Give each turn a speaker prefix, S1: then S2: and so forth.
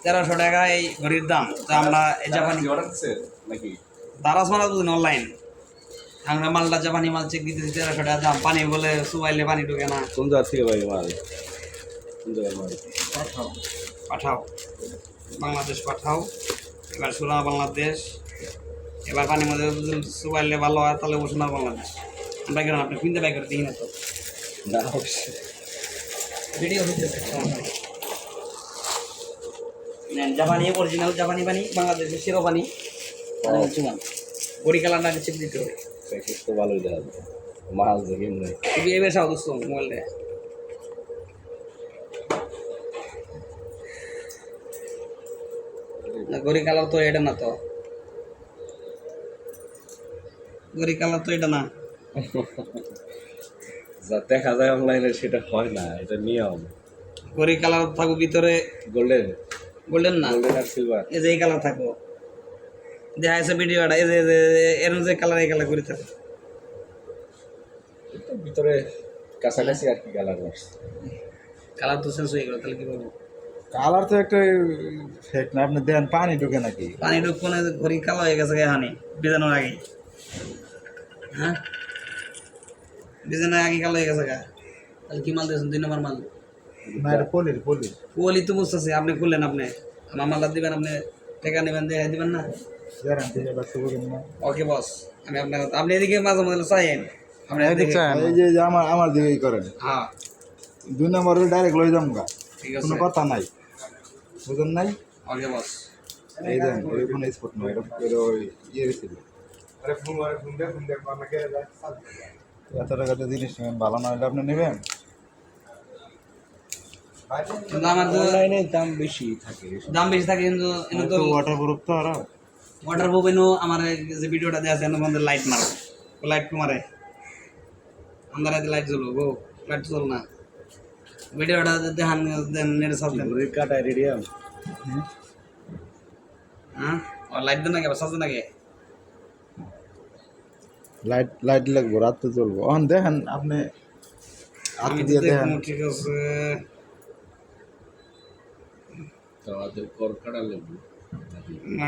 S1: 1300 টাকা এই ঘড়ির দাম। তো আমরা এই জাপানি
S2: অর্ডার দিছে নাকি?
S1: দারাজ মাল বুঝুন অনলাইন, আমরা মালটা জাপানি মাল চেক দিতেছি 1300 টাকা দাম। পানি বলে সুবাইলে পানি ঢুকে না।
S2: কোন জায়গা থেকে ভাই মাল? কোন জায়গার মাল?
S1: পাঠাও বাংলাদেশ পাঠাও। এবার সোনা বাংলাদেশ। এবার পানির মধ্যে সুবাইলে ভালো হয় তাহলে সোনা বাংলাদেশ। আমরা কেন আপনি কিনতে বাই করে দিই না তো
S2: না অবশ্যই।
S1: ভিডিও হইতেছে জাপানি অরিজিনাল জাপানি পানি, বাংলাদেশের শিরো পানি চুমান বড়ি কালার না চেক দিতে হবে।
S2: প্যাকেজ তো ভালোই দেখা যায়, মাল দেখি নাই।
S1: তুমি এবার সাও দোস্ত মোবাইলটা গড়ি কালার তো এটা না, তো গড়ি কালার তো এটা না।
S2: যা দেখা যায় অনলাইনে সেটা হয় না, এটা নিয়ম।
S1: গড়ি কালার থাকবো ভিতরে
S2: গোল্ডেন,
S1: গোল্ডেন না,
S2: গোল্ডেন আর সিলভার।
S1: এই যে এই কালার থাকবো, দেখা যাচ্ছে ভিডিওটা এই যে এর যে কালার এই কালার করে থাকবে
S2: ভিতরে কাছাকাছি আর কি কালার আসছে।
S1: কালার তো চেঞ্জ হয়ে গেল, তাহলে কি বলবো?
S3: কালার তো একটা ফেক না, আপনি দেন পানি ঢুকে নাকি?
S1: পানি ঢুকবো না, ঘড়ি কালো হয়ে গেছে হানি বিজানোর আগে। হ্যাঁ বিজানোর আগে কালো হয়ে গেছে গা, তাহলে কি মাল দিয়েছেন? 2 নম্বর মাল
S3: না, এটা পলির পলির।
S1: ওলি তো বুঝতেছি, আপনি খুললেন, আপনি আমার মালটা দিবেন, আপনি টাকা নেবেন, দেখাই দিবেন না।
S3: গ্যারান্টি এটা সুবিধা না।
S1: ওকে বস, আমি আপনার আপনি এদিকে মাঝে মাঝে চাইেন, আপনি এদিকে
S3: এই যে আমার দিকেই করেন।
S1: হ্যাঁ
S3: 2 নম্বরে ডাইরেক্ট লই যাম গা,
S1: ঠিক আছে,
S3: কোনো কথা নাই, বুঝেন নাই?
S1: ওকে বস।
S3: এই দেন ওই কোনো স্পট নয়, এটা ওই ইয়ে ছিল। এত টাকাতে জিনিস নেবেন, ভালো না হলে আপনি নেবেন?
S1: কিন্তু আমার তো
S2: অনলাইনে দাম বেশি থাকে।
S1: দাম বেশি থাকে, কিন্তু এনে তো
S3: ওয়াটার প্রুফ তো আর
S1: ওয়াটার প্রুফ। এনে আমার যে ভিডিওটা দেওয়া আছে এনে বন্ধের লাইট মারো, লাইট মারে আন্দারাতে লাইট জ্বলবো গো, লাইট জ্বল না। ভিডিওটা দেখান নেট সাজতে
S2: ঘড়ির কাটা রেডিয়াম।
S1: হ্যাঁ ও লাইট দেন নাকি, সাজতে নাকি?
S3: লাইট লাইট লাগবো, রাতে চলবো। দেখেন আপনি
S1: আমি তো
S3: দিয়ে দেখেন।
S1: দেখবো, ঠিক আছে।
S2: তো কর কাটা লাগবে।
S1: না